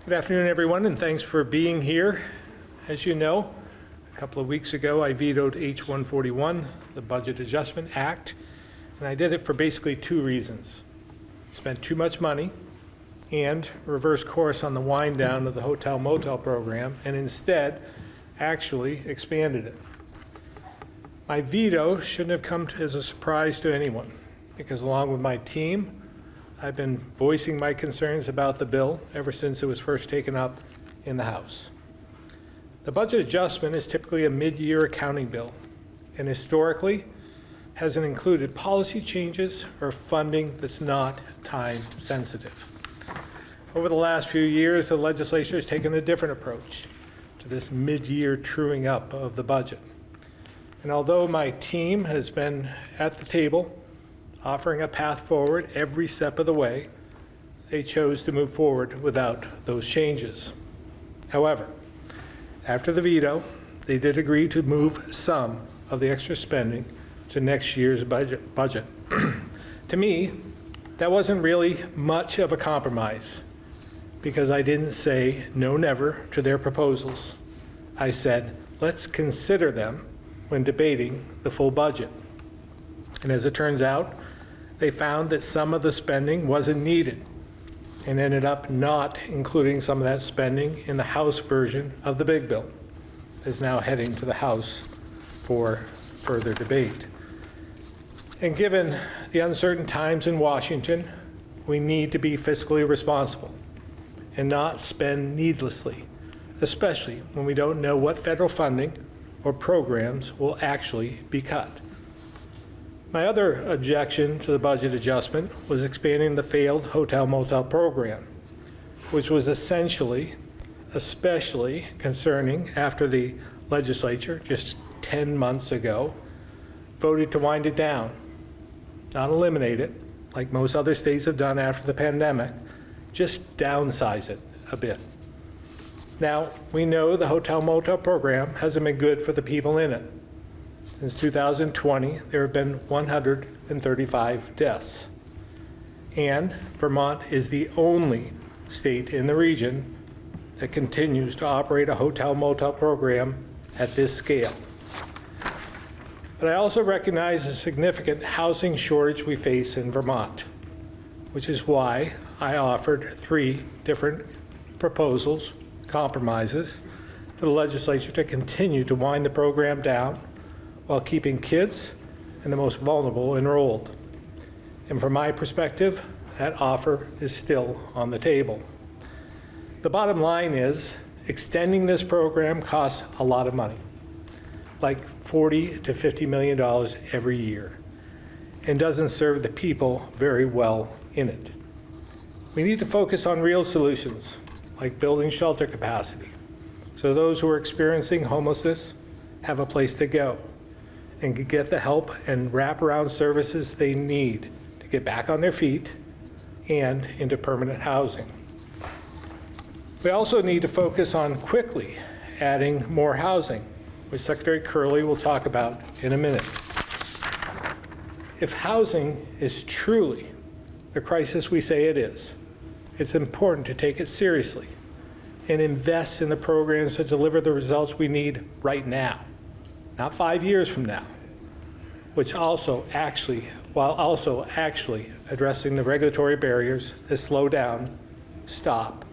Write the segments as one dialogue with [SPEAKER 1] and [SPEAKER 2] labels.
[SPEAKER 1] Good afternoon, everyone, and thanks for being here. As you know, a couple of weeks ago, I vetoed H-141, the Budget Adjustment Act, and I did it for basically two reasons. Spent too much money and reverse course on the wind down of the hotel motel program, and instead actually expanded it. My veto shouldn't have come as a surprise to anyone, because along with my team, I've been voicing my concerns about the bill ever since it was first taken up in the House. The budget adjustment is typically a mid-year accounting bill, and historically hasn't included policy changes or funding that's not time sensitive. Over the last few years, the legislature has taken a different approach to this mid-year truing up of the budget. And although my team has been at the table offering a path forward every step of the way, they chose to move forward without those changes. However, after the veto, they did agree to move some of the extra spending to next year's budget. To me, that wasn't really much of a compromise, because I didn't say no never to their proposals. I said, let's consider them when debating the full budget. And as it turns out, they found that some of the spending wasn't needed and ended up not including some of that spending in the House version of the big bill. It's now heading to the House for further debate. And given the uncertain times in Washington, we need to be fiscally responsible and not spend needlessly, especially when we don't know what federal funding or programs will actually be cut. My other objection to the budget adjustment was expanding the failed hotel motel program, which was especially concerning after the legislature just 10 months ago voted to wind it down, not eliminate it like most other states have done after the pandemic, just downsize it a bit. Now, we know the hotel motel program hasn't been good for the people in it. Since 2020, there have been 135 deaths. And Vermont is the only state in the region that continues to operate a hotel motel program at this scale. But I also recognize the significant housing shortage we face in Vermont, which is why I offered 3 different proposals, compromises, to the legislature to continue to wind the program down while keeping kids and the most vulnerable enrolled. And from my perspective, that offer is still on the table. The bottom line is, extending this program costs a lot of money, like $40 to $50 million every year, and doesn't serve the people very well in it. We need to focus on real solutions, like building shelter capacity, so those who are experiencing homelessness have a place to go and can get the help and wraparound services they need to get back on their feet and into permanent housing. We also need to focus on quickly adding more housing, which Secretary Curley will talk about in a minute. If housing is truly the crisis we say it is, it's important to take it seriously and invest in the programs that deliver the results we need right now, not 5 years from now, while also actually addressing the regulatory barriers that slow down, stop,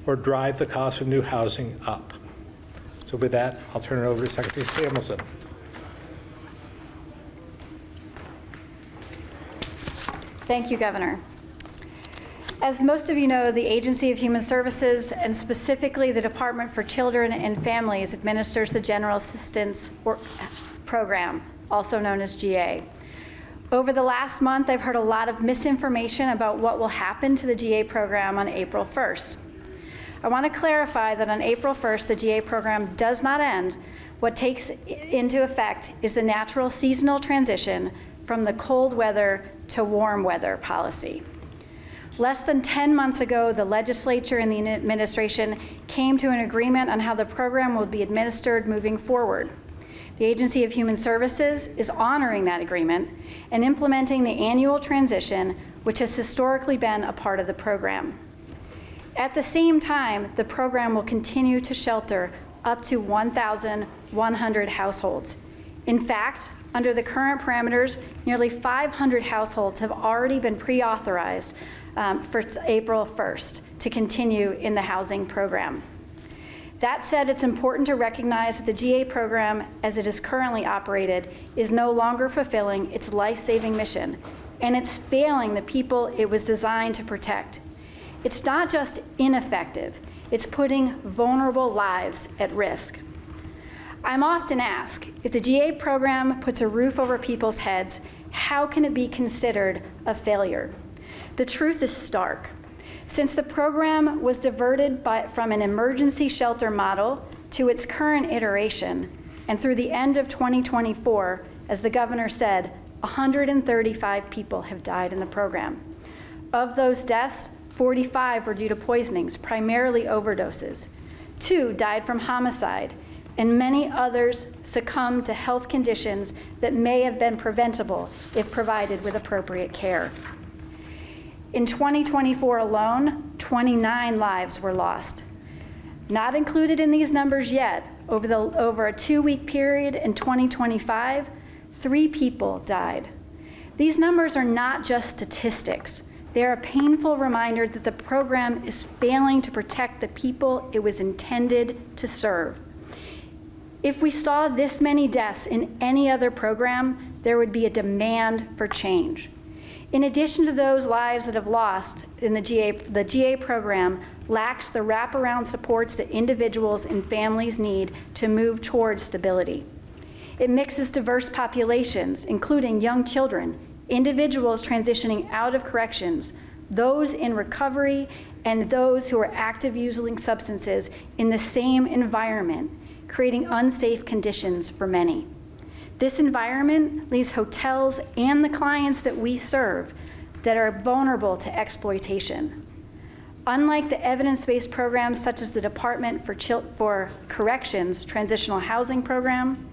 [SPEAKER 1] or drive the cost of new housing up. So with that, I'll turn it over to Secretary Samuelson.
[SPEAKER 2] Thank you, Governor. As most of you know, the Agency of Human Services, and specifically the Department for Children and Families, administers the General Assistance Program, also known as GA. Over the last month, I've heard a lot of misinformation about what will happen to the GA program on April 1st. I want to clarify that on April 1st, the GA program does not end. What takes into effect is the natural seasonal transition from the cold weather to warm weather policy. Less than 10 months ago, the legislature and the administration came to an agreement on how the program will be administered moving forward. The Agency of Human Services is honoring that agreement and implementing the annual transition, which has historically been a part of the program. At the same time, the program will continue to shelter up to 1,100 households. In fact, under the current parameters, nearly 500 households have already been pre-authorized for April 1st to continue in the housing program. That said, it's important to recognize that the GA program, as it is currently operated, is no longer fulfilling its life-saving mission, and it's failing the people it was designed to protect. It's not just ineffective, it's putting vulnerable lives at risk. I'm often asked, if the GA program puts a roof over people's heads, how can it be considered a failure? The truth is stark. Since the program was diverted from an emergency shelter model to its current iteration, and through the end of 2024, as the governor said, 135 people have died in the program. Of those deaths, 45 were due to poisonings, primarily overdoses. 2 died from homicide, and many others succumbed to health conditions that may have been preventable if provided with appropriate care. In 2024 alone, 29 lives were lost. Not included in these numbers yet, over a 2-week period in 2025, 3 people died. These numbers are not just statistics. They are a painful reminder that the program is failing to protect the people it was intended to serve. If we saw this many deaths in any other program, there would be a demand for change. In addition to those lives that have lost in the GA program lacks the wraparound supports that individuals and families need to move towards stability. It mixes diverse populations, including young children, individuals transitioning out of corrections, those in recovery, and those who are active using substances in the same environment, creating unsafe conditions for many. This environment leaves hotels and the clients that we serve that are vulnerable to exploitation. Unlike the evidence-based programs such as the Department for Corrections Transitional Housing Program,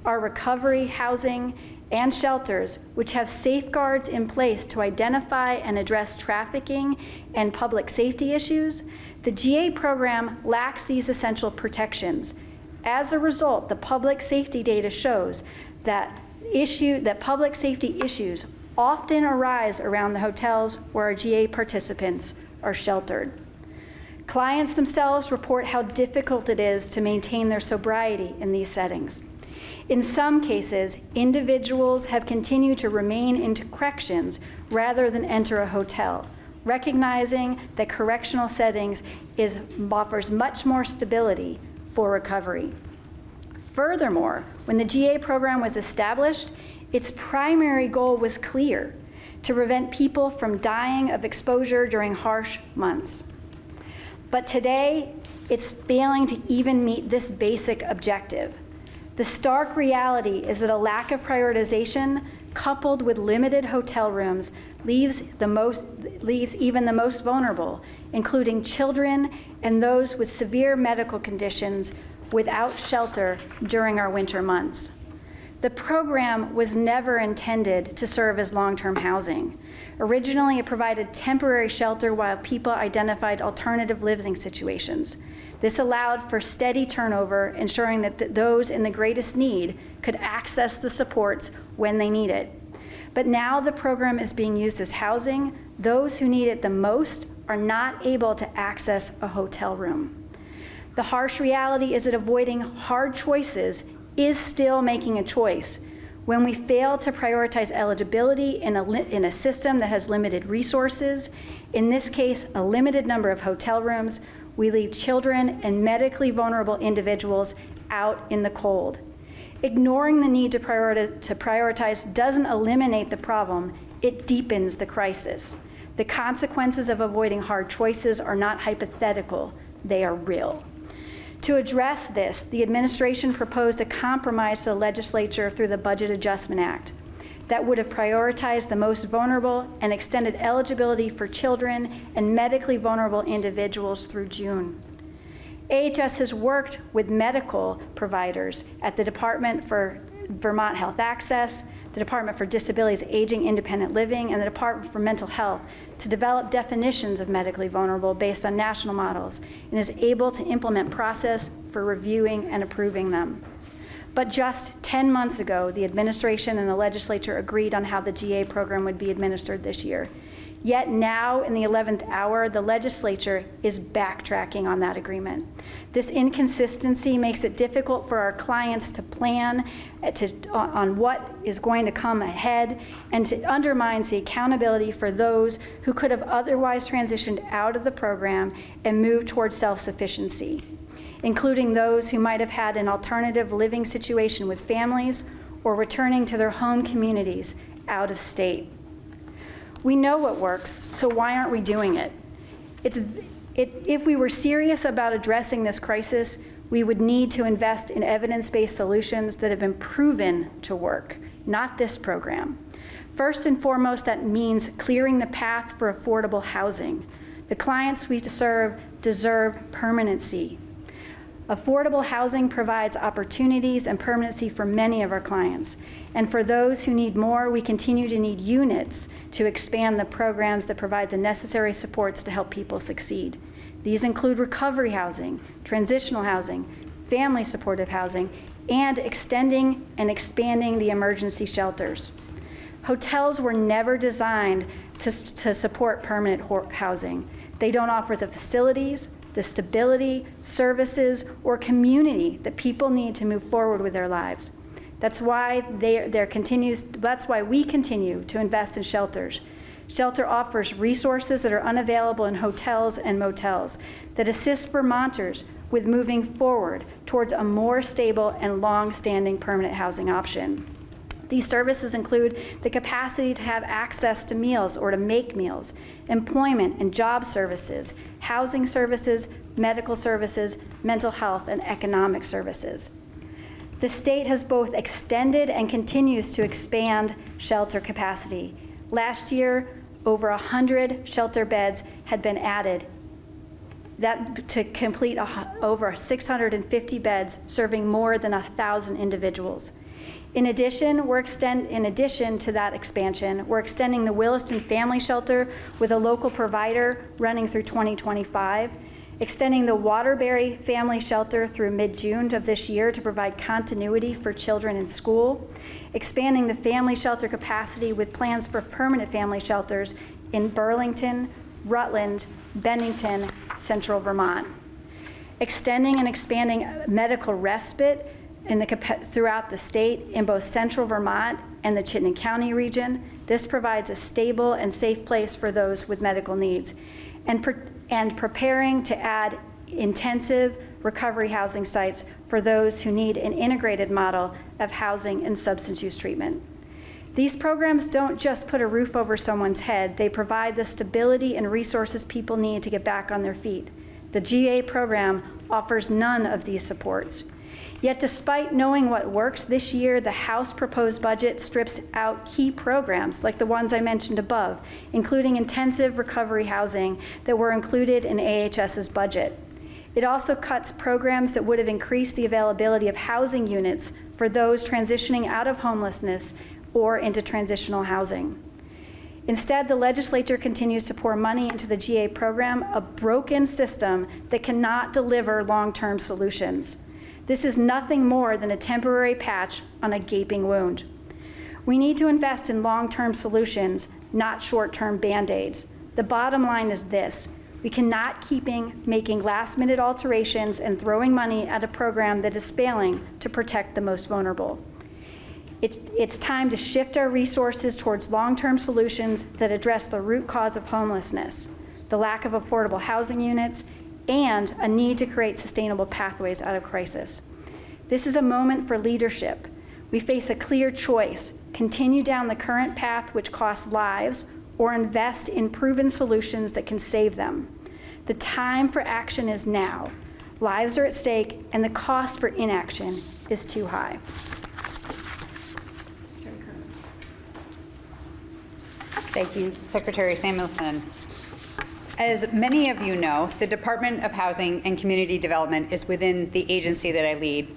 [SPEAKER 2] our recovery, housing, and shelters, which have safeguards in place to identify and address trafficking and public safety issues, the GA program lacks these essential protections. As a result, the public safety data shows that public safety issues often arise around the hotels where our GA participants are sheltered. Clients themselves report how difficult it is to maintain their sobriety in these settings. In some cases, individuals have continued to remain in corrections rather than enter a hotel, recognizing that correctional settings offers much more stability for recovery. Furthermore, when the GA program was established, its primary goal was clear: to prevent people from dying of exposure during harsh months. But today, it's failing to even meet this basic objective. The stark reality is that a lack of prioritization, coupled with limited hotel rooms, leaves even the most vulnerable, including children and those with severe medical conditions, without shelter during our winter months. The program was never intended to serve as long-term housing. Originally, it provided temporary shelter while people identified alternative living situations. This allowed for steady turnover, ensuring that those in the greatest need could access the supports when they need it. But now the program is being used as housing. Those who need it the most are not able to access a hotel room. The harsh reality is that avoiding hard choices is still making a choice. When we fail to prioritize eligibility in a system that has limited resources, in this case, a limited number of hotel rooms, we leave children and medically vulnerable individuals out in the cold. Ignoring the need to prioritize doesn't eliminate the problem, it deepens the crisis. The consequences of avoiding hard choices are not hypothetical, they are real. To address this, the administration proposed a compromise to the legislature through the Budget Adjustment Act that would have prioritized the most vulnerable and extended eligibility for children and medically vulnerable individuals through June. AHS has worked with medical providers at the Department for Vermont Health Access, the Department for Disabilities, Aging, Independent Living, and the Department for Mental Health to develop definitions of medically vulnerable based on national models, and is able to implement process for reviewing and approving them. But just 10 months ago, the administration and the legislature agreed on how the GA program would be administered this year. Yet now, in the 11th hour, the legislature is backtracking on that agreement. This inconsistency makes it difficult for our clients to plan on what is going to come ahead, and it undermines the accountability for those who could have otherwise transitioned out of the program and moved towards self-sufficiency, including those who might have had an alternative living situation with families or returning to their home communities out of state. We know what works, so why aren't we doing it? If we were serious about addressing this crisis, we would need to invest in evidence-based solutions that have been proven to work, not this program. First and foremost, that means clearing the path for affordable housing. The clients we serve deserve permanency. Affordable housing provides opportunities and permanency for many of our clients. And for those who need more, we continue to need units to expand the programs that provide the necessary supports to help people succeed. These include recovery housing, transitional housing, family supportive housing, and extending and expanding the emergency shelters. Hotels were never designed to support permanent housing. They don't offer the facilities, the stability, services, or community that people need to move forward with their lives. That's why that's why we continue to invest in shelters. Shelter offers resources that are unavailable in hotels and motels that assist Vermonters with moving forward towards a more stable and long-standing permanent housing option. These services include the capacity to have access to meals or to make meals, employment and job services, housing services, medical services, mental health, and economic services. The state has both extended and continues to expand shelter capacity. Last year, over 100 shelter beds had been added to complete over 650 beds, serving more than 1,000 individuals. In addition to that expansion, we're extending the Williston Family Shelter with a local provider running through 2025, extending the Waterbury Family Shelter through mid-June of this year to provide continuity for children in school, expanding the family shelter capacity with plans for permanent family shelters in Burlington, Rutland, Bennington, Central Vermont, extending and expanding medical respite throughout the state in both Central Vermont and the Chittenden County region. This provides a stable and safe place for those with medical needs, and preparing to add intensive recovery housing sites for those who need an integrated model of housing and substance use treatment. These programs don't just put a roof over someone's head, they provide the stability and resources people need to get back on their feet. The GA program offers none of these supports. Yet despite knowing what works, this year the House proposed budget strips out key programs like the ones I mentioned above, including intensive recovery housing that were included in AHS's budget. It also cuts programs that would have increased the availability of housing units for those transitioning out of homelessness or into transitional housing. Instead, the legislature continues to pour money into the GA program, a broken system that cannot deliver long-term solutions. This is nothing more than a temporary patch on a gaping wound. We need to invest in long-term solutions, not short-term Band-Aids. The bottom line is this: we cannot keep making last-minute alterations and throwing money at a program that is failing to protect the most vulnerable. It's time to shift our resources towards long-term solutions that address the root cause of homelessness, the lack of affordable housing units, and a need to create sustainable pathways out of crisis. This is a moment for leadership. We face a clear choice: continue down the current path which costs lives, or invest in proven solutions that can save them. The time for action is now. Lives are at stake, and the cost for inaction is too high.
[SPEAKER 3] Thank you, Secretary Samuelson. As many of you know, the Department of Housing and Community Development is within the agency that I lead.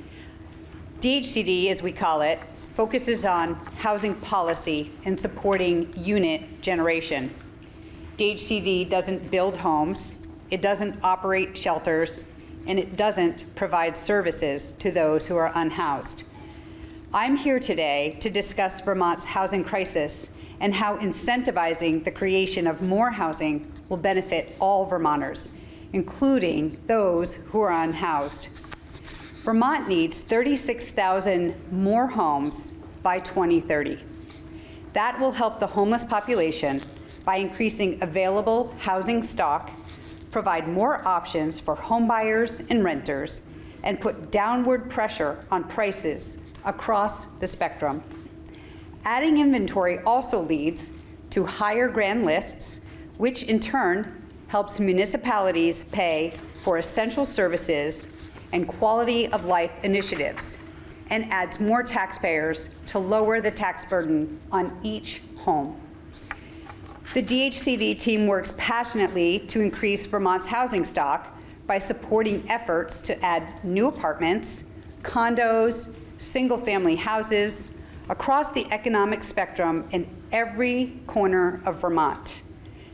[SPEAKER 3] DHCD, as we call it, focuses on housing policy and supporting unit generation. DHCD doesn't build homes, it doesn't operate shelters, and it doesn't provide services to those who are unhoused. I'm here today to discuss Vermont's housing crisis and how incentivizing the creation of more housing will benefit all Vermonters, including those who are unhoused. Vermont needs 36,000 more homes by 2030. That will help the homeless population by increasing available housing stock, provide more options for homebuyers and renters, and put downward pressure on prices across the spectrum. Adding inventory also leads to higher grand lists, which in turn helps municipalities pay for essential services and quality of life initiatives, and adds more taxpayers to lower the tax burden on each home. The DHCD team works passionately to increase Vermont's housing stock by supporting efforts to add new apartments, condos, single-family houses across the economic spectrum in every corner of Vermont.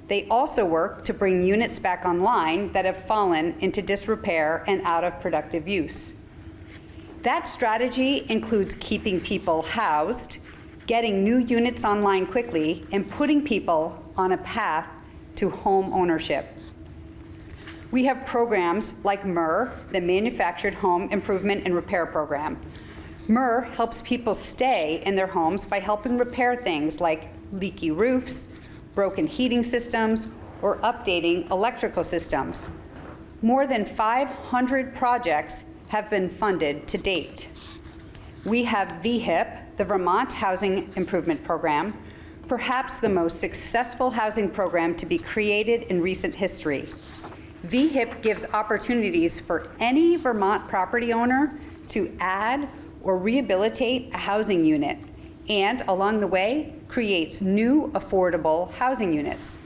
[SPEAKER 3] They also work to bring units back online that have fallen into disrepair and out of productive use. That strategy includes keeping people housed, getting new units online quickly, and putting people on a path to home ownership. We have programs like MER, the Manufactured Home Improvement and Repair Program. MER helps people stay in their homes by helping repair things like leaky roofs, broken heating systems, or updating electrical systems. More than 500 projects have been funded to date. We have VHIP, the Vermont Housing Improvement Program, perhaps the most successful housing program to be created in recent history. VHIP gives opportunities for any Vermont property owner to add or rehabilitate a housing unit, and along the way, creates new affordable housing units.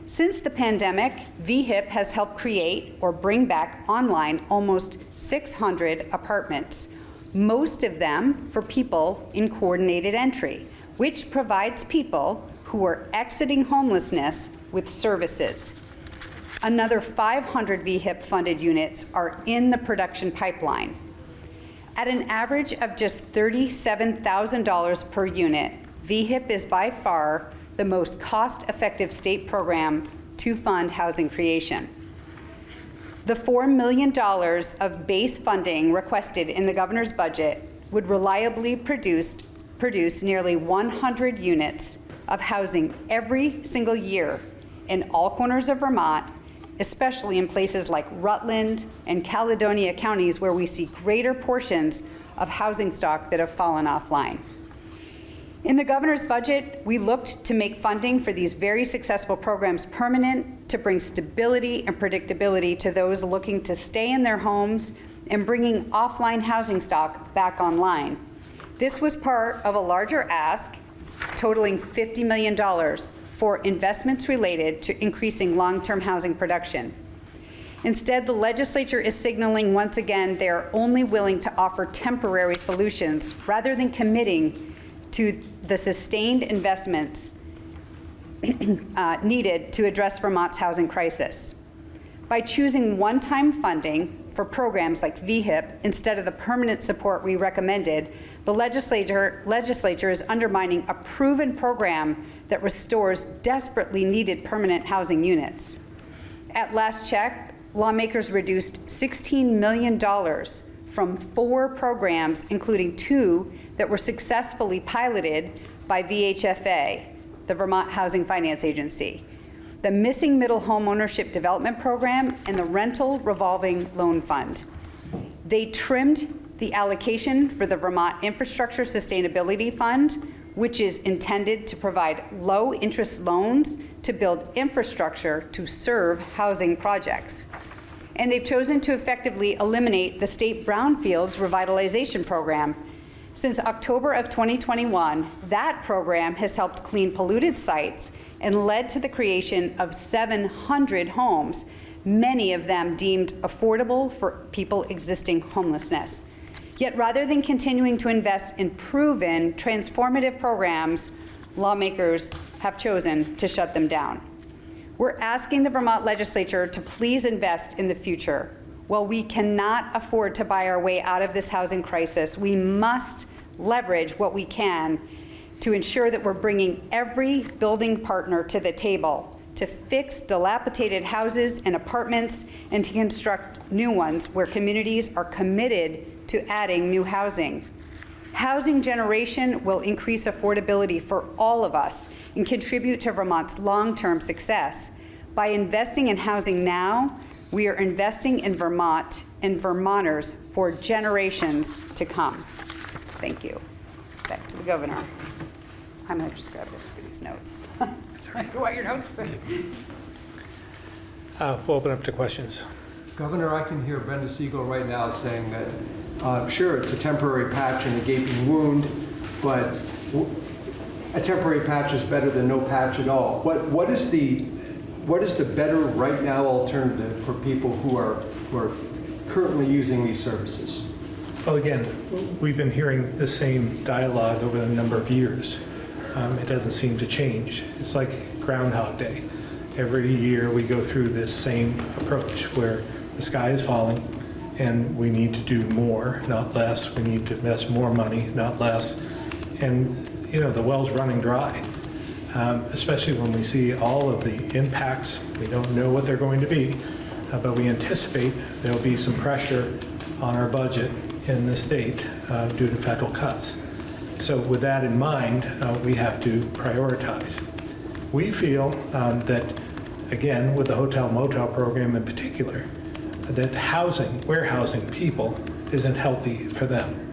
[SPEAKER 3] Since the pandemic, VHIP has helped create or bring back online almost 600 apartments, most of them for people in coordinated entry, which provides people who are exiting homelessness with services. Another 500 VHIP funded units are in the production pipeline. At an average of just $37,000 per unit, VHIP is by far the most cost-effective state program to fund housing creation. The $4 million of base funding requested in the governor's budget would reliably produce nearly 100 units of housing every single year in all corners of Vermont, especially in places like Rutland and Caledonia counties where we see greater portions of housing stock that have fallen offline. In the governor's budget, we looked to make funding for these very successful programs permanent, to bring stability and predictability to those looking to stay in their homes and bringing offline housing stock back online. This was part of a larger ask totaling $50 million for investments related to increasing long-term housing production. Instead, the legislature is signaling once again they are only willing to offer temporary solutions rather than committing to the sustained investments needed to address Vermont's housing crisis. By choosing one-time funding for programs like VHIP instead of the permanent support we recommended, the legislature is undermining a proven program that restores desperately needed permanent housing units. At last check, lawmakers reduced $16 million from 4 programs, including 2 that were successfully piloted by VHFA, the Vermont Housing Finance Agency, the Missing Middle Home Ownership Development Program, and the Rental Revolving Loan Fund. They trimmed the allocation for the Vermont Infrastructure Sustainability Fund, which is intended to provide low-interest loans to build infrastructure to serve housing projects. And they've chosen to effectively eliminate the state brownfields revitalization program. Since October of 2021, that program has helped clean polluted sites and led to the creation of 700 homes, many of them deemed affordable for people existing homelessness. Yet rather than continuing to invest in proven, transformative programs, lawmakers have chosen to shut them down. We're asking the Vermont legislature to please invest in the future. While we cannot afford to buy our way out of this housing crisis, we must leverage what we can to ensure that we're bringing every building partner to the table to fix dilapidated houses and apartments and to construct new ones where communities are committed to adding new housing. Housing generation will increase affordability for all of us and contribute to Vermont's long-term success. By investing in housing now, we are investing in Vermont and Vermonters for generations to come. Thank you. Back to the governor. I'm going to just grab this for these notes. You want your notes?
[SPEAKER 1] We'll open up to questions.
[SPEAKER 4] Governor, I can hear Brenda Siegel right now saying that, sure, it's a temporary patch and a gaping wound, but a temporary patch is better than no patch at all. What is the better right now alternative for people who are currently using these services?
[SPEAKER 1] Well, again, we've been hearing the same dialogue over a number of years. It doesn't seem to change. It's like Groundhog Day. Every year we go through this same approach where the sky is falling and we need to do more, not less. We need to invest more money, not less. And, the well's running dry, especially when we see all of the impacts. We don't know what they're going to be, but we anticipate there'll be some pressure on our budget in the state due to federal cuts. So with that in mind, we have to prioritize. We feel that, again, with the hotel-motel program in particular, that warehousing people isn't healthy for them.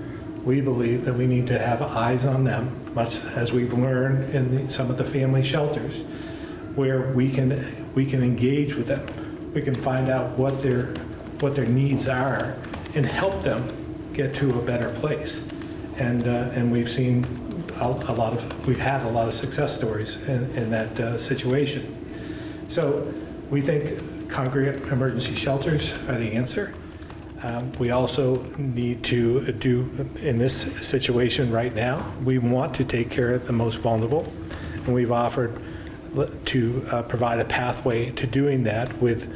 [SPEAKER 1] We believe that we need to have eyes on them, much as we've learned in some of the family shelters, where we can engage with them. We can find out what their needs are and help them get to a better place. And we've seen we've had a lot of success stories in that situation. So we think congregate emergency shelters are the answer. We also need to do, in this situation right now, we want to take care of the most vulnerable, and we've offered to provide a pathway to doing that with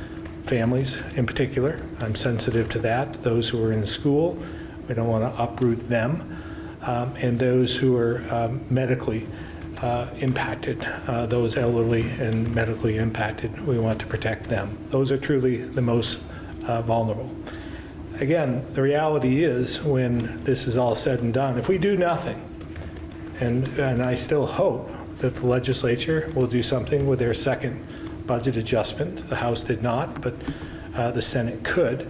[SPEAKER 1] families in particular. I'm sensitive to that. Those who are in school, we don't want to uproot them. And those who are medically impacted, those elderly and medically impacted, we want to protect them. Those are truly the most vulnerable. Again, the reality is when this is all said and done, if we do nothing, and I still hope that the legislature will do something with their second budget adjustment. The House did not, but the Senate could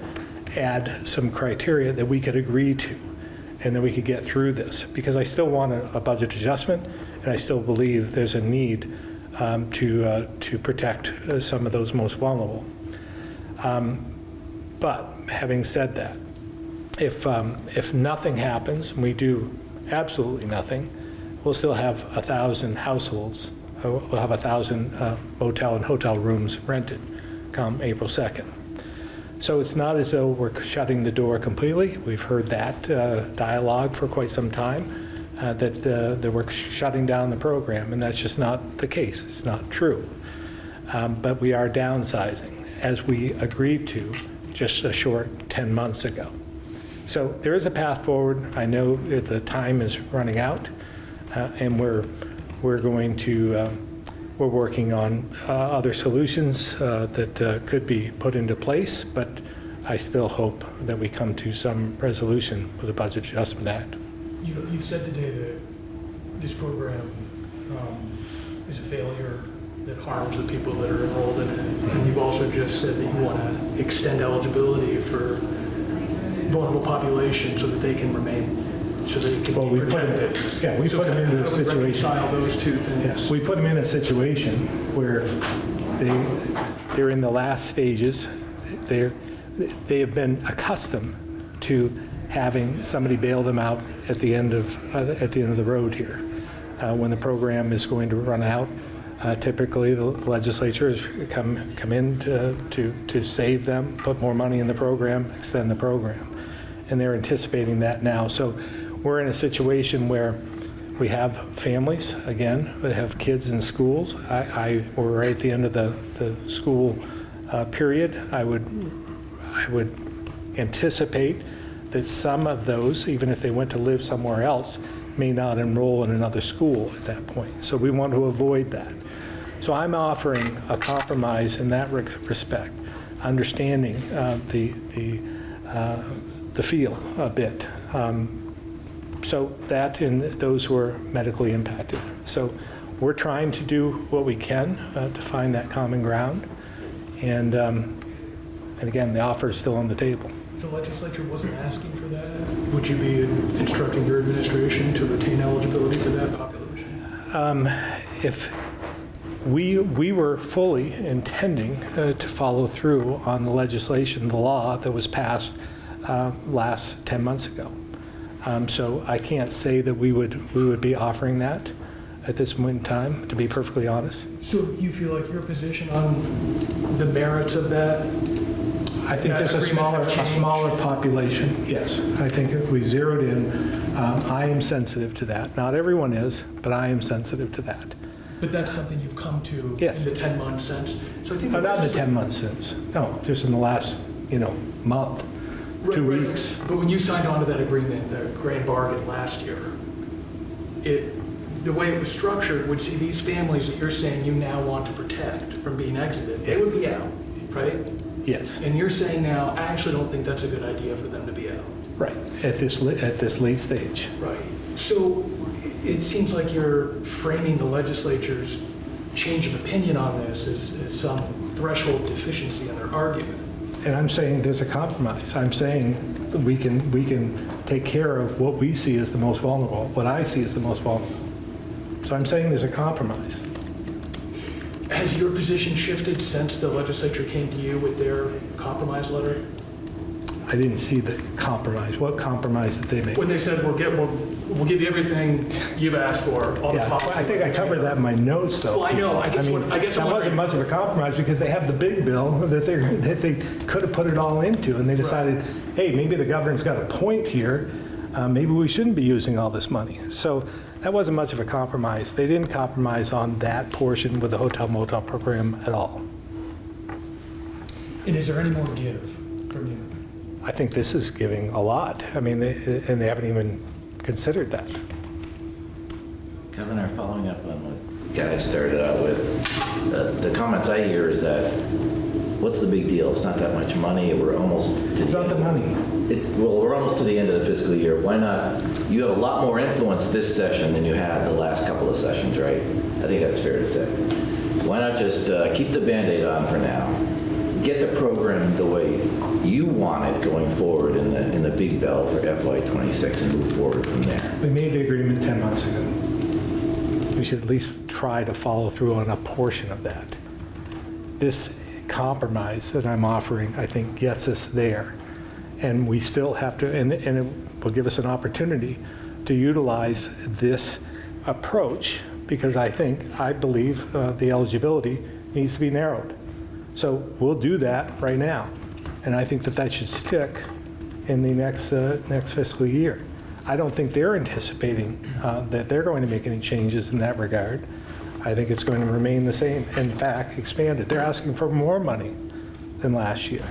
[SPEAKER 1] add some criteria that we could agree to, and then we could get through this. Because I still want a budget adjustment, and I still believe there's a need to protect some of those most vulnerable. But having said that, if nothing happens, and we do absolutely nothing, we'll still have 1,000 households. We'll have 1,000 motel and hotel rooms rented come April 2nd. So it's not as though we're shutting the door completely. We've heard that dialogue for quite some time, that we're shutting down the program, and that's just not the case. It's not true. But we are downsizing, as we agreed to just a short 10 months ago. So there is a path forward. I know that the time is running out, and we're working on other solutions that could be put into place, but I still hope that we come to some resolution with the Budget Adjustment Act.
[SPEAKER 5] You said today that this program is a failure that harms the people that are enrolled in it, and you've also just said that you want to extend eligibility for vulnerable populations so that they can remain, so they can be protected.
[SPEAKER 1] We put them into a
[SPEAKER 5] How do we
[SPEAKER 1] situation.
[SPEAKER 5] reconcile those two things?
[SPEAKER 1] Yes, we put them in a situation where they're in the last stages. They have been accustomed to having somebody bail them out at the end of the road here. When the program is going to run out, typically the legislatures come in to save them, put more money in the program, extend the program. and they're anticipating that now. So we're in a situation where we have families, again, that have kids in schools. We're right at the end of the school period. I would anticipate that some of those, even if they went to live somewhere else, may not enroll in another school at that point. So we want to avoid that. So I'm offering a compromise in that respect, understanding the feel a bit. So that and those who are medically impacted. So we're trying to do what we can to find that common ground. And again, the offer is still on the table.
[SPEAKER 5] If the legislature wasn't asking for that, would you be instructing your administration to retain eligibility for that population?
[SPEAKER 1] If we were fully intending to follow through on the legislation, the law that was passed last 10 months ago. So I can't say that we would be offering that at this point in time, to be perfectly honest.
[SPEAKER 5] So you feel like your position on the merits of that?
[SPEAKER 1] I think there's a smaller population, yes. I think if we zeroed in, I am sensitive to that. Not everyone is, but I am sensitive to that.
[SPEAKER 5] But that's something you've come to
[SPEAKER 1] Yes.
[SPEAKER 5] in the 10 months since. So I think
[SPEAKER 1] Not in the 10 months since, no, just in the last, month, 2 weeks.
[SPEAKER 5] But when you signed on to that agreement, the grand bargain last year, the way it was structured would see these families that you're saying you now want to protect from being exited, they would be out, right?
[SPEAKER 1] Yes,
[SPEAKER 5] And you're saying now, I actually don't think that's a good idea for them to be out.
[SPEAKER 1] right, at this late stage.
[SPEAKER 5] Right. So it seems like you're framing the legislature's change of opinion on this as some threshold deficiency in their argument.
[SPEAKER 1] And I'm saying there's a compromise. I'm saying we can take care of what we see as the most vulnerable, what I see as the most vulnerable. So I'm saying there's a compromise.
[SPEAKER 5] Has your position shifted since the legislature came to you with their compromise letter?
[SPEAKER 1] I didn't see the compromise. What compromise did they make?
[SPEAKER 5] When they said, we'll give you everything you've asked for, all the
[SPEAKER 1] Yeah,
[SPEAKER 5] policy.
[SPEAKER 1] I think I covered that in my notes, though.
[SPEAKER 5] Well, I know. I guess
[SPEAKER 1] mean,
[SPEAKER 5] I'm
[SPEAKER 1] that wasn't
[SPEAKER 5] wondering-
[SPEAKER 1] much of a compromise because they have the big bill that they could have put it all into, and they decided, hey, maybe the governor's got a point here. Maybe we shouldn't be using all this money. So that wasn't much of a compromise. They didn't compromise on that portion with the hotel motel program at all.
[SPEAKER 5] And is there any more give from you?
[SPEAKER 1] I think this is giving a lot. I mean, and they haven't even considered that.
[SPEAKER 6] Governor, following up on what Guy started out with, the comments I hear is that, what's the big deal? It's not that much money. We're almost to
[SPEAKER 1] It's not the money.
[SPEAKER 6] Well, we're almost to the end of the fiscal year. Why not? You have a lot more influence this session than you had the last couple of sessions, right? I think that's fair to say. Why not just keep the Band-Aid on for now? Get the program the way you want it going forward in the big bell for FY26 and move forward from there.
[SPEAKER 1] We made the agreement 10 months ago. We should at least try to follow through on a portion of that. This compromise that I'm offering, I think, gets us there. And we still have to, and it will give us an opportunity to utilize this approach because I believe the eligibility needs to be narrowed. So we'll do that right now. And I think that should stick in the next fiscal year. I don't think they're anticipating that they're going to make any changes in that regard. I think it's going to remain the same, in fact, expanded. They're asking for more money than last year.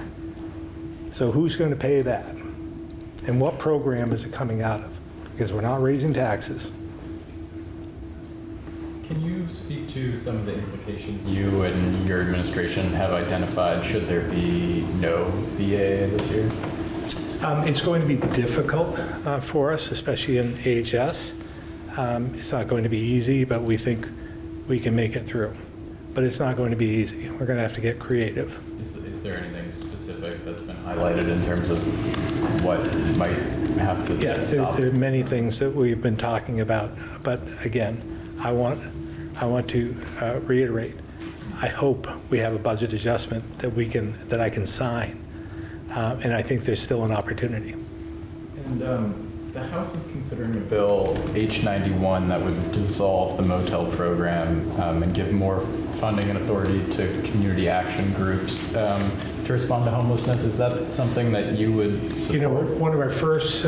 [SPEAKER 1] So who's going to pay that? And what program is it coming out of? Because we're not raising taxes.
[SPEAKER 7] Can you speak to some of the implications you and your administration have identified should there be no VA this year?
[SPEAKER 1] It's going to be difficult for us, especially in AHS. It's not going to be easy, but we think we can make it through. But it's not going to be easy. We're going to have to get creative.
[SPEAKER 7] Is there anything specific that's been highlighted in terms of what might have to
[SPEAKER 1] Yes,
[SPEAKER 7] stop?
[SPEAKER 1] there are many things that we've been talking about, but again, I want to reiterate, I hope we have a budget adjustment that I can sign, and I think there's still an opportunity.
[SPEAKER 7] And the House is considering a bill, H91, that would dissolve the motel program and give more funding and authority to community action groups to to respond to homelessness. Is that something that you would support?
[SPEAKER 1] You know, one of our first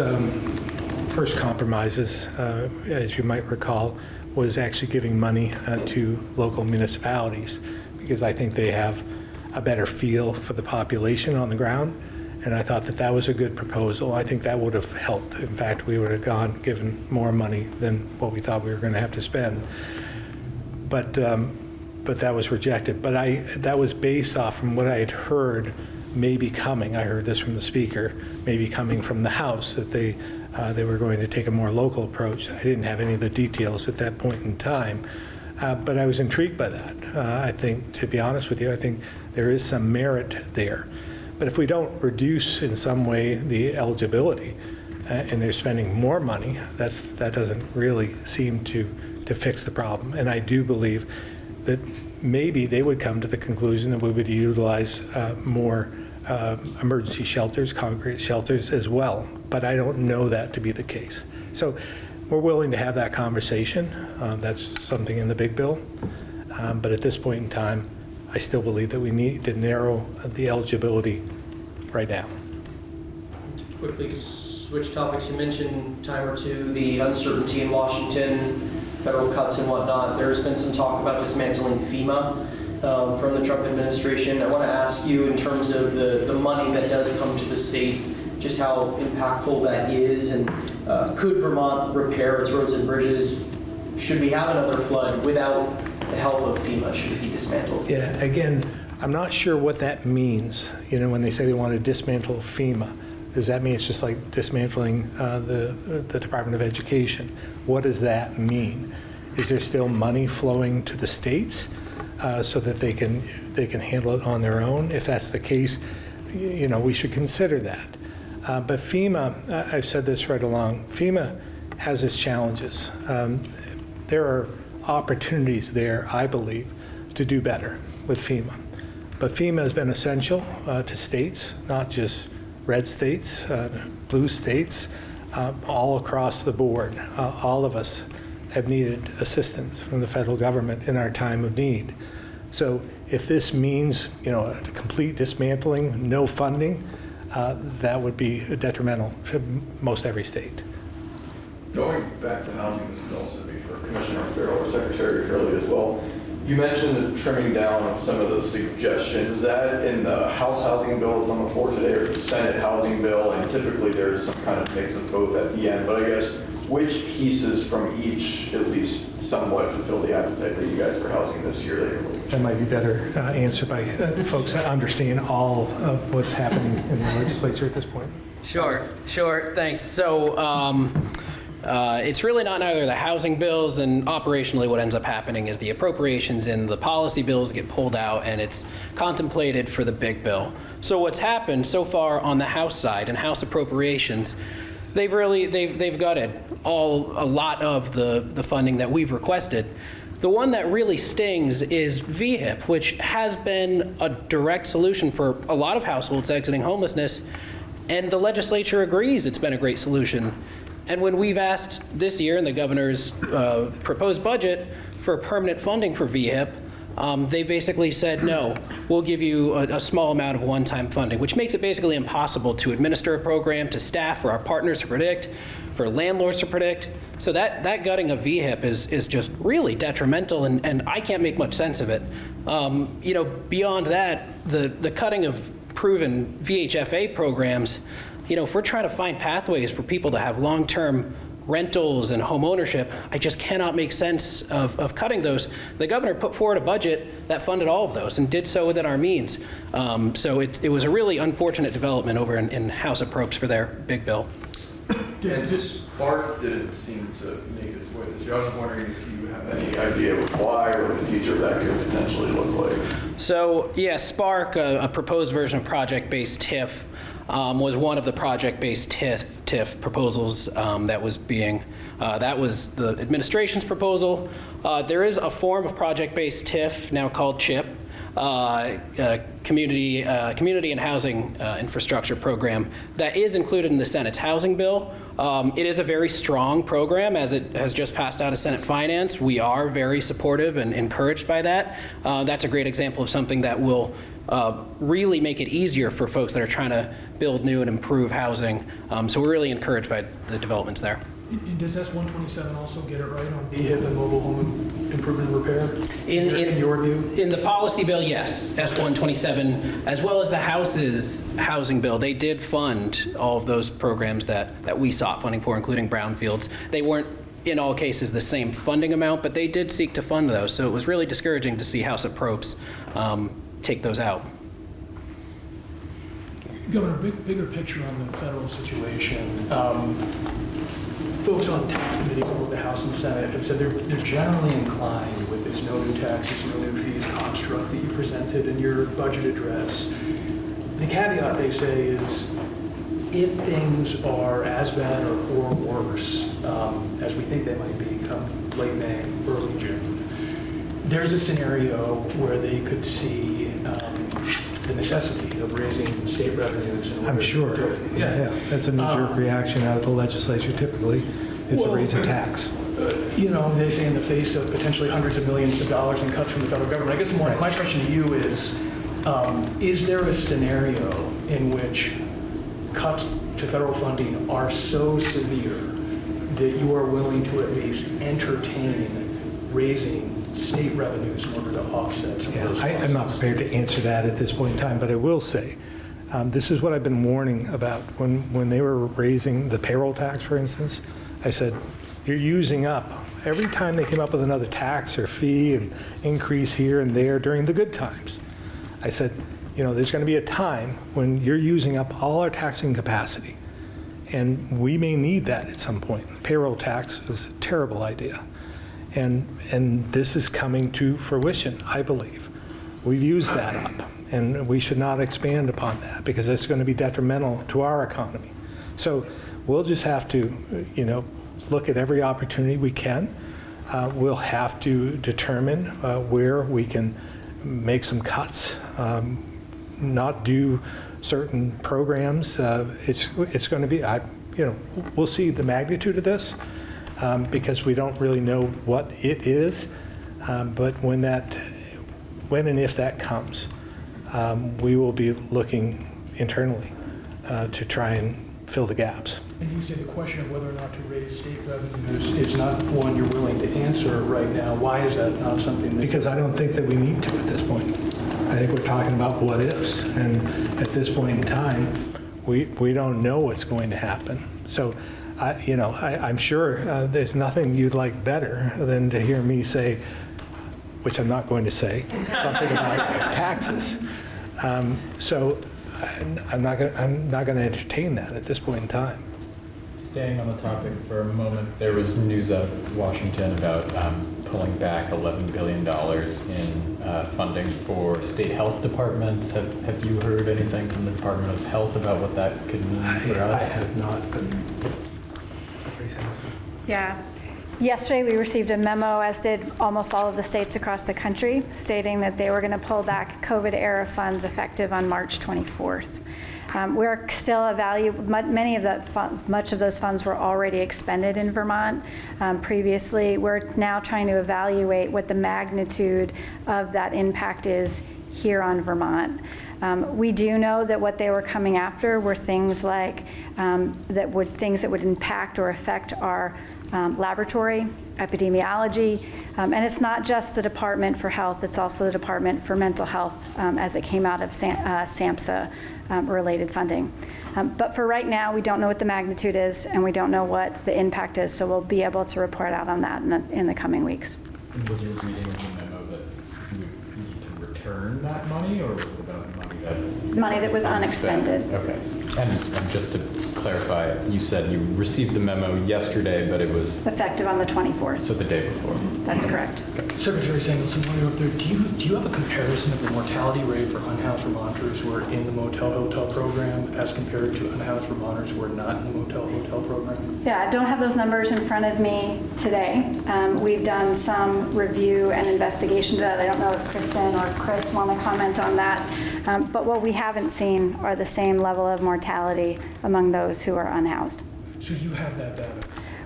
[SPEAKER 1] compromises, as you might recall, was actually giving money to local municipalities, because I think they have a better feel for the population on the ground. And I thought that that was a good proposal. I think that would have helped. In fact, we would have given more money than what we thought we were going to have to spend. But that was rejected. But that was based off from what I had heard maybe coming. I heard this from the speaker, maybe coming from the House, that they were going to take a more local approach. I didn't have any of the details at that point in time, but I was intrigued by that. I think, to be honest with you, I think there is some merit there. But if we don't reduce in some way the eligibility, and they're spending more money, that doesn't really seem to fix the problem. And I do believe that maybe they would come to the conclusion that we would utilize more emergency shelters, concrete shelters as well. But I don't know that to be the case. So we're willing to have that conversation. That's something in the big bill. But at this point in time, I still believe that we need to narrow the eligibility right now.
[SPEAKER 8] To quickly switch topics, you mentioned time or two the uncertainty in Washington, federal cuts and whatnot. There's been some talk about dismantling FEMA from the Trump administration. I want to ask you, in terms of the money that does come to the state, just how impactful that is, and could Vermont repair its roads and bridges? Should we have another flood without the help of FEMA? Should it be dismantled?
[SPEAKER 1] Yeah, again, I'm not sure what that means. You know, when they say they want to dismantle FEMA, does that mean it's just like dismantling the Department of Education? What does that mean? Is there still money flowing to the states so that they can handle it on their own? If that's the case, you know, we should consider that. But FEMA, I've said this right along, FEMA has its challenges. There are opportunities there, I believe, to do better with FEMA. But FEMA has been essential to states, not just red states, blue states, all across the board. All of us have needed assistance from the federal government in our time of need. So if this means, you know, a complete dismantling, no funding, that would be detrimental to most every state.
[SPEAKER 9] Going back to housing, this could also be for Commissioner Farrell or Secretary Hurley as well. You mentioned the trimming down of some of the suggestions. Is that in the House housing bill that's on the floor today, or the Senate housing bill? And typically there's some kind of mix of both at the end. But I guess which pieces from each at least somewhat fulfill the appetite that you guys for housing this year that you're looking for?
[SPEAKER 1] That might be better answered by folks that understand all of what's happening in the legislature at this point.
[SPEAKER 10] Sure, thanks. So it's really not either the housing bills, and operationally what ends up happening is the appropriations and the policy bills get pulled out, and it's contemplated for the big bill. So what's happened so far on the House side and House appropriations, they've gutted a lot of the funding that we've requested. The one that really stings is VHIP, which has been a direct solution for a lot of households exiting homelessness, and the legislature agrees it's been a great solution. And when we've asked this year in the governor's proposed budget for permanent funding for VHIP, they basically said, no, we'll give you a small amount of one-time funding, which makes it basically impossible to administer a program, to staff, for our partners to predict, for landlords to predict. So that gutting of VHIP is just really detrimental, and I can't make much sense of it. You know, beyond that, the cutting of proven VHFA programs, you know, if we're trying to find pathways for people to have long-term rentals and home ownership, I just cannot make sense of cutting those. The governor put forward a budget that funded all of those and did so within our means. So it was a really unfortunate development over in House Approps for their big bill.
[SPEAKER 9] And Spark didn't seem to make its way this year. I was wondering if you have any idea of why or what the future of that could potentially look like. So
[SPEAKER 10] yeah, Spark, a proposed version of project-based TIF, was one of the project-based TIF proposals that was the administration's proposal. There is a form of project-based TIF now called CHIP, Community and Housing Infrastructure Program, that is included in the Senate's housing bill. It is a very strong program, as it has just passed out of Senate Finance. We are very supportive and encouraged by that. That's a great example of something that will really make it easier for folks that are trying to build new and improve housing. So we're really encouraged by the developments there.
[SPEAKER 5] And does S-127 also get it right on VHIP and mobile home improvement and repair? In your view?
[SPEAKER 10] In the policy bill, yes, S-127, as well as the House's housing bill, they did fund all of those programs that we sought funding for, including brownfields. They weren't, in all cases, the same funding amount, but they did seek to fund those. So it was really discouraging to see House Approps take those out.
[SPEAKER 5] Governor, bigger picture on the federal situation. Folks on tax committees of both the House and Senate have said they're generally inclined with this no new taxes, no new fees construct that you presented in your budget address. The caveat, they say, is if things are as bad or worse as we think they might be come late May, early June, there's a scenario where they could see the necessity of raising state revenues.
[SPEAKER 1] I'm sure. Yeah, that's a knee-jerk reaction out of the legislature typically, is to raise a tax.
[SPEAKER 5] You know, they say in the face of potentially hundreds of millions of dollars in cuts from the federal government. I guess my question to you is there a scenario in which cuts to federal funding are so severe that you are willing to at least entertain raising state revenues in order to offset some of those costs?
[SPEAKER 1] I'm not prepared to answer that at this point in time, but I will say, this is what I've been warning about. When they were raising the payroll tax, for instance, I said, you're using up, every time they came up with another tax or fee and increase here and there during the good times, I said, you know, there's going to be a time when you're using up all our taxing capacity, and we may need that at some point. Payroll tax is a terrible idea. And this is coming to fruition, I believe. We've used that up, and we should not expand upon that because it's going to be detrimental to our economy. So we'll just have to, you know, look at every opportunity we can. We'll have to determine where we can make some cuts, not do certain programs. It's going to be, you know, we'll see the magnitude of this. Because we don't really know what it is. But when and if that comes, we will be looking internally to try and fill the gaps.
[SPEAKER 5] And you say the question of whether or not to raise state revenues is not one you're willing to answer right now. Why is that not something that...
[SPEAKER 1] Because I don't think that we need to at this point. I think we're talking about what ifs. And at this point in time, we don't know what's going to happen. So I'm sure there's nothing you'd like better than to hear me say, which I'm not going to say, something about taxes. So I'm not going to entertain that at this point in time.
[SPEAKER 7] Staying on the topic for a moment, there was news out of Washington about pulling back $11 billion in funding for state health departments. Have you heard anything from the Department of Health about what that could mean for us?
[SPEAKER 1] I have not, but...
[SPEAKER 2] Yeah. Yesterday, we received a memo, as did almost all of the states across the country, stating that they were going to pull back COVID-era funds effective on March 24th. We're still much of those funds were already expended in Vermont previously. We're now trying to evaluate what the magnitude of that impact is here on Vermont. We do know that what they were coming after were things like things that would impact or affect our laboratory, epidemiology, and it's not just the Department for Health, it's also the Department for Mental Health as it came out of SAMHSA related funding. But for right now, we don't know what the magnitude is and we don't know what the impact is, so we'll be able to report out on that in the coming weeks.
[SPEAKER 7] Was your reading of the memo that you would need to return that money, or was it about money that
[SPEAKER 2] was unexpended?
[SPEAKER 7] Okay. And just to clarify, you said you received the memo yesterday, but it was...
[SPEAKER 2] Effective on the 24th.
[SPEAKER 7] So the day before.
[SPEAKER 2] That's correct.
[SPEAKER 5] Secretary Samuelson, while you're up there, do you have a comparison of the mortality rate for unhoused Vermonters who are in the motel-hotel program as compared to unhoused Vermonters who are not in the motel-hotel program?
[SPEAKER 2] Yeah, I don't have those numbers in front of me today. We've done some review and investigation to that. I don't know if Kristen or Chris want to comment on that. But what we haven't seen are the same level of mortality among those who are unhoused.
[SPEAKER 5] So you have that data?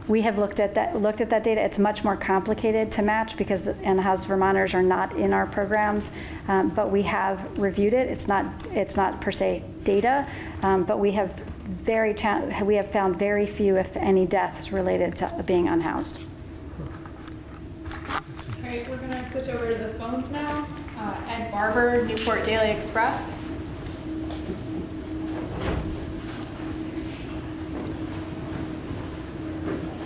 [SPEAKER 2] We have looked at that data. It's much more complicated to match because in-house Vermonters are not in our programs, but we have reviewed it. It's not per se data, but we have found very few, if any, deaths related to being unhoused.
[SPEAKER 11] All right, we're gonna switch over to the phones now. Ed Barber, Newport Daily Express.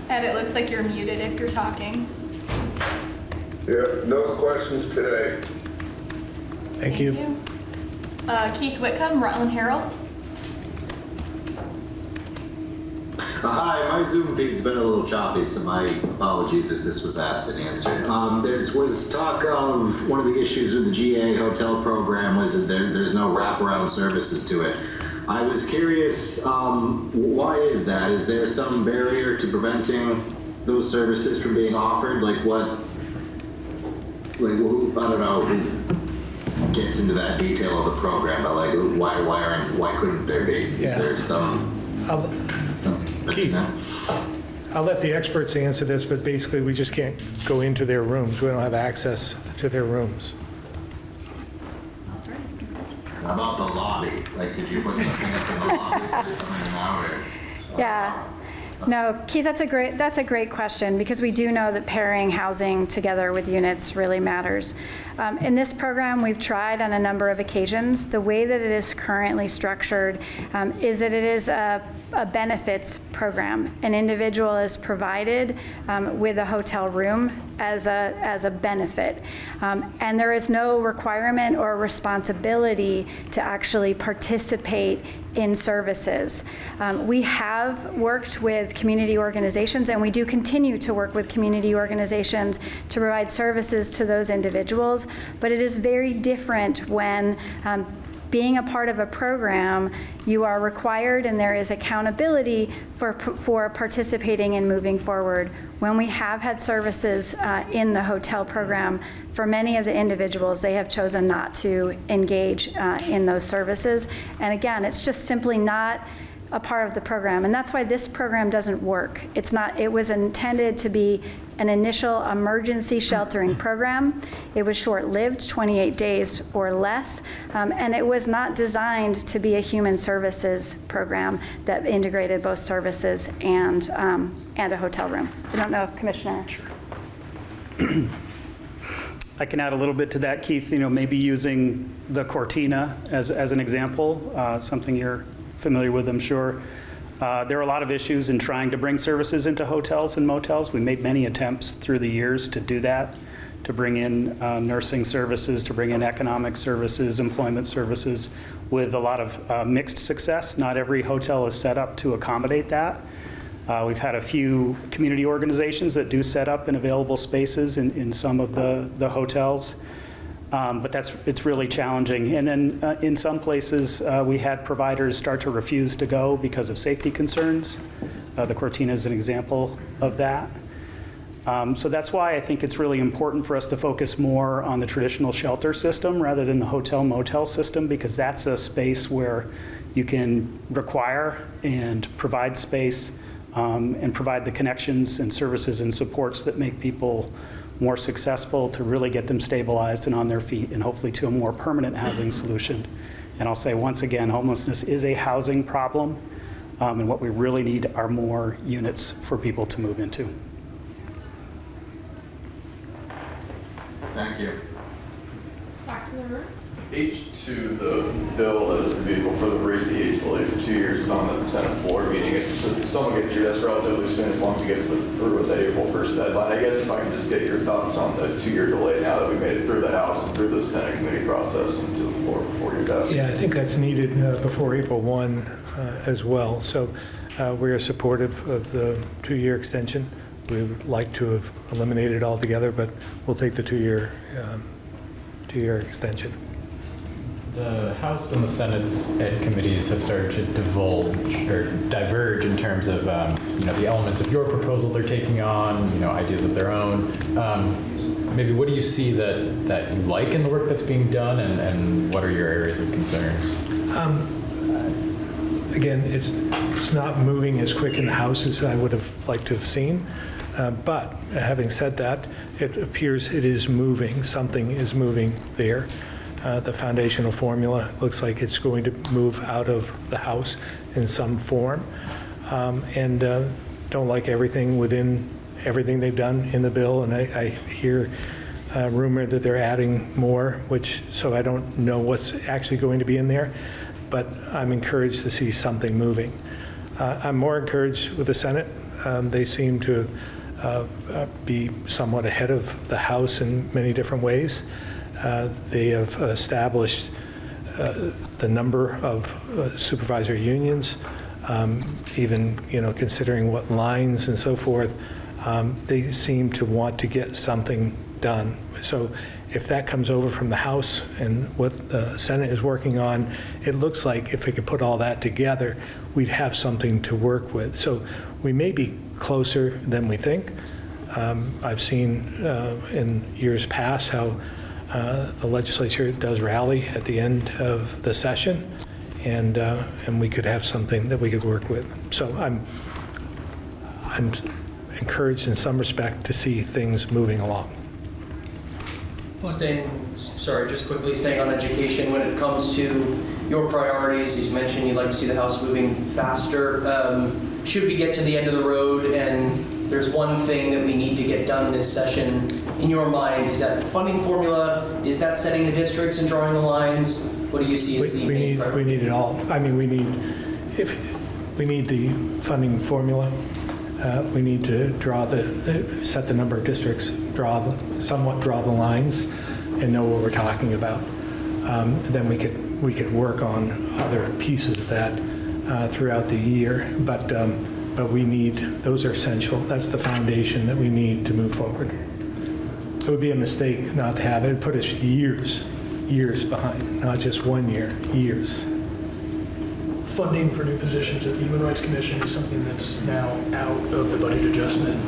[SPEAKER 11] Ed, it looks like you're muted if you're talking.
[SPEAKER 12] Yeah, no questions today.
[SPEAKER 1] Thank you.
[SPEAKER 11] Keith Whitcomb, Rutland Herald.
[SPEAKER 13] Hi, my Zoom feed's been a little choppy, so my apologies if this was asked and answered. There was talk of one of the issues with the GA hotel program was that there's no wraparound services to it. I was curious, why is that? Is there some barrier to preventing those services from being offered? Like what, who, I don't know who gets into that detail of the program, but like why couldn't there be? Is there some...
[SPEAKER 1] Keith, I'll let the experts answer this, but basically we just can't go into their rooms. We don't have access to their rooms.
[SPEAKER 13] How about the lobby? Like, did you put something up in the lobby for them in and out, or?
[SPEAKER 2] Yeah. No, Keith, that's a great question because we do know that pairing housing together with units really matters. In this program, we've tried on a number of occasions. The way that it is currently structured is that it is a benefits program. An individual is provided with a hotel room as a benefit. And there is no requirement or responsibility to actually participate in services. We have worked with community organizations, and we do continue to work with community organizations to provide services to those individuals, but it is very different when being a part of a program, you are required and there is accountability for participating and moving forward. When we have had services in the hotel program, for many of the individuals, they have chosen not to engage in those services. And again, it's just simply not a part of the program. And that's why this program doesn't work. It was intended to be an initial emergency sheltering program. It was short-lived, 28 days or less, and it was not designed to be a human services program that integrated both services and a hotel room. I don't know if Commissioner.
[SPEAKER 14] Sure. I can add a little bit to that, Keith. Maybe using the Cortina as an example, something you're familiar with, I'm sure. There are a lot of issues in trying to bring services into hotels and motels. We made many attempts through the years to do that, to bring in nursing services, to bring in economic services, employment services, with a lot of mixed success. Not every hotel is set up to accommodate that. We've had a few community organizations that do set up in available spaces in some of the hotels. But it's really challenging. And then in some places, we had providers start to refuse to go because of safety concerns. The Cortina is an example of that. So that's why I think it's really important for us to focus more on the traditional shelter system rather than the hotel-motel system, because that's a space where you can require and provide space and provide the connections and services and supports that make people more successful, to really get them stabilized and on their feet, and hopefully to a more permanent housing solution. And I'll say once again, homelessness is a housing problem, and what we really need are more units for people to move into.
[SPEAKER 13] Thank you.
[SPEAKER 11] Back to the room.
[SPEAKER 9] H2, the bill that is the vehicle for the raise the age delay for 2 years, is on the Senate floor, meaning if someone gets through this relatively soon, as long as it gets through with the April 1st deadline. I guess if I can just get your thoughts on the 2-year delay now that we made it through the House and through the Senate committee process and to the floor before your desk.
[SPEAKER 1] Yeah, I think that's needed before April 1 as well. So we are supportive of the 2-year extension. We would like to have eliminated it altogether, but we'll take the 2-year extension.
[SPEAKER 7] The House and the Senate's ed committees have started to diverge in terms of the elements of your proposal they're taking on, ideas of their own. Maybe what do you see that you like in the work that's being done, and what are your areas of concerns?
[SPEAKER 1] Again, it's It's not moving as quick in the House as I would have liked to have seen. But having said that, it appears it is moving. Something is moving there. The foundational formula looks like it's going to move out of the House in some form. And don't like everything within everything they've done in the bill. And I hear rumor that they're adding more, so I don't know what's actually going to be in there. But I'm encouraged to see something moving. I'm more encouraged with the Senate. They seem to be somewhat ahead of the House in many different ways. They have established the number of supervisor unions, even considering what lines and so forth. They seem to want to get something done. So if that comes over from the House and what the Senate is working on, it looks like if we could put all that together, we'd have something to work with. So we may be closer than we think. I've seen in years past how the legislature does rally at the end of the session, and we could have something that we could work with. So I'm encouraged in some respect to see things moving along.
[SPEAKER 8] Just quickly staying on education, when it comes to your priorities, you mentioned you'd like to see the House moving faster. Should we get to the end of the road and there's one thing that we need to get done this session, in your mind, is that the funding formula? Is that setting the districts and drawing the lines? What do you see as the main priority?
[SPEAKER 1] We need it all. I mean, we need the funding formula. We need to set the number of districts, somewhat draw the lines, and know what we're talking about. Then we could work on other pieces of that throughout the year. But those are essential. That's the foundation that we need to move forward. It would be a mistake not to have it. It'd put us years behind, not just 1 year, years.
[SPEAKER 5] Funding for new positions at the Human Rights Commission is something that's now out of the budget adjustment.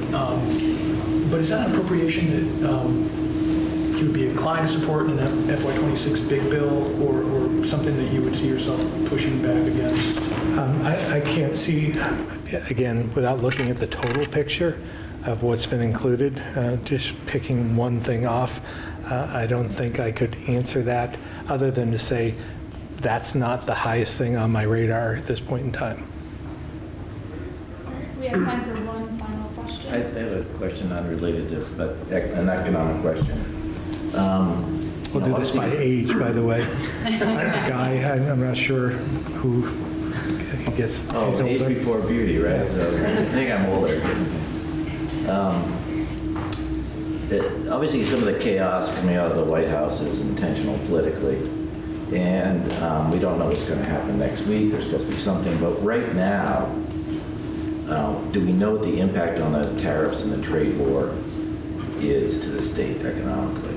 [SPEAKER 5] But is that an appropriation that you would be inclined to support in an FY26 big bill, or something that you would see yourself pushing back against?
[SPEAKER 1] I can't see, again, without looking at the total picture of what's been included, just picking one thing off, I don't think I could answer that other than to say that's not the highest thing on my radar at this point in time.
[SPEAKER 11] We have time for one final question.
[SPEAKER 6] I have a question unrelated to, but an economic question.
[SPEAKER 1] We'll do this by age, by the way. Guy, I'm not sure who gets.
[SPEAKER 6] Oh, age
[SPEAKER 1] older.
[SPEAKER 6] before beauty, right? So I think I'm older. Obviously, some of the chaos coming out of the White House is intentional politically, and we don't know what's going to happen next week. There's supposed to be something, but right now, do we know what the impact on the tariffs and the trade war is to the state economically?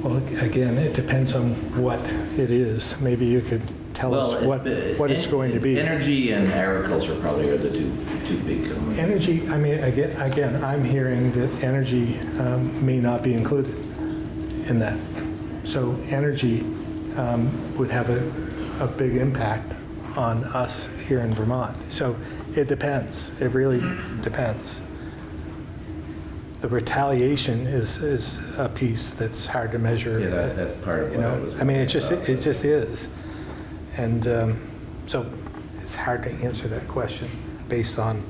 [SPEAKER 1] Well, again, it depends on what it is. Maybe you could tell us what it's going to be.
[SPEAKER 6] Energy and agriculture probably are the two big components.
[SPEAKER 1] Energy, I mean, again, I'm hearing that energy may not be included in that. So energy would have a big impact on us here in Vermont. So it depends. It really depends. The retaliation is a piece that's hard to measure.
[SPEAKER 6] Yeah, that's part of what I was.
[SPEAKER 1] I mean, it just is, and so it's hard to answer that question based on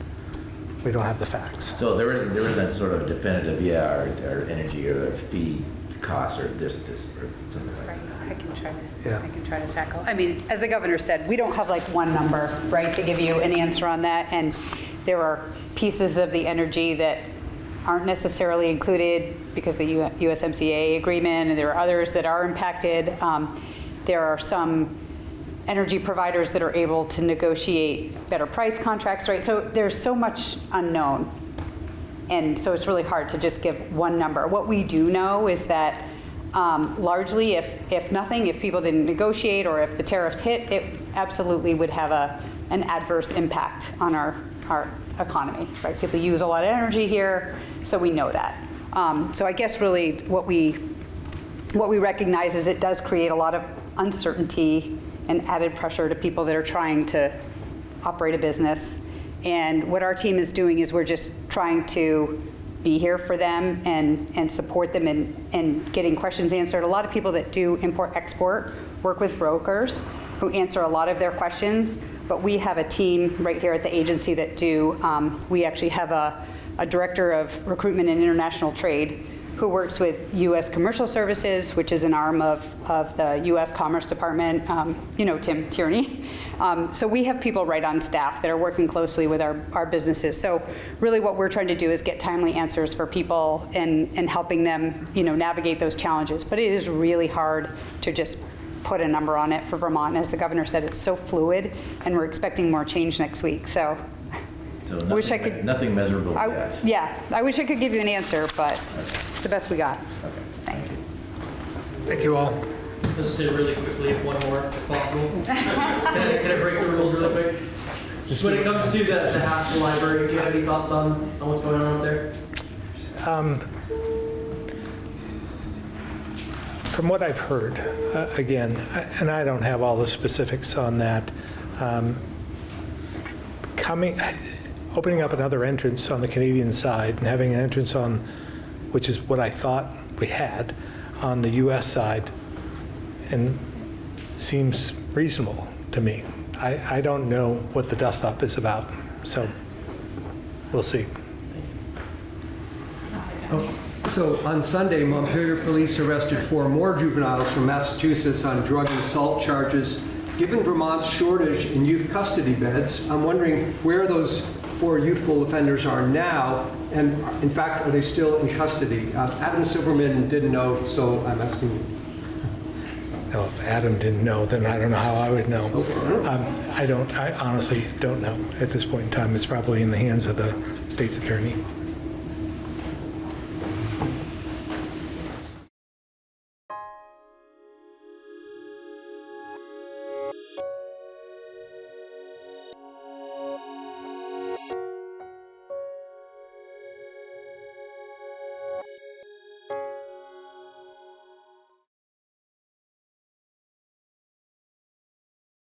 [SPEAKER 1] we don't have the facts.
[SPEAKER 6] So there isn't sort of definitive, our energy or the fee costs or this or something like that.
[SPEAKER 3] I can try to tackle. I mean, as the governor said, we don't have like one number, right, to give you an answer on that. And there are pieces of the energy that aren't necessarily included because the USMCA agreement, and there are others that are impacted. There are some energy providers that are able to negotiate better price contracts, right? So there's so much unknown. And so it's really hard to just give one number. What we do know is that largely, if nothing, if people didn't negotiate or if the tariffs hit, it absolutely would have an adverse impact on our economy, right? People use a lot of energy here, so we know that. So I guess really what we recognize is it does create a lot of uncertainty and added pressure to people that are trying to operate a business. And what our team is doing is we're just trying to be here for them and support them and getting questions answered. A lot of people that do import-export work with brokers who answer a lot of their questions, but we have a team right here at the agency that do, we actually have a director of recruitment and international trade who works with U.S. Commercial Services, which is an arm of the U.S. Commerce Department, you know, Tim Tierney. So we have people right on staff that are working closely with our businesses. So really what we're trying to do is get timely answers for people and helping them, you know, navigate those challenges. But it is really hard to just put a number on it for Vermont. As the governor said, it's so fluid, and we're expecting more change next week. So wish I could.
[SPEAKER 6] Nothing measurable yet.
[SPEAKER 3] Yeah, I wish I could give you an answer, but it's the best we got. Thanks.
[SPEAKER 1] Thank you all.
[SPEAKER 8] Let's say really quickly, one more if possible. Can I break the rules really quick? When it comes to the Haskell Library, do you have any thoughts on what's going on up there?
[SPEAKER 1] From what I've heard, again, and I don't have all the specifics on that, opening up another entrance on the Canadian side and having an entrance on, which is what I thought we had, on the US side, and seems reasonable to me. I don't know what the dust-up is about, so we'll see.
[SPEAKER 4] So on Sunday, Montpelier police arrested 4 more juveniles from Massachusetts on drug and assault charges. Given Vermont's shortage in youth custody beds, I'm wondering where those 4 youthful offenders are now, and in fact, are they still in custody? Adam Silverman didn't know, so I'm asking you.
[SPEAKER 1] Well, if Adam didn't know, then I don't know how I would know. I honestly don't know at this point in time. It's probably in the hands of the state's attorney.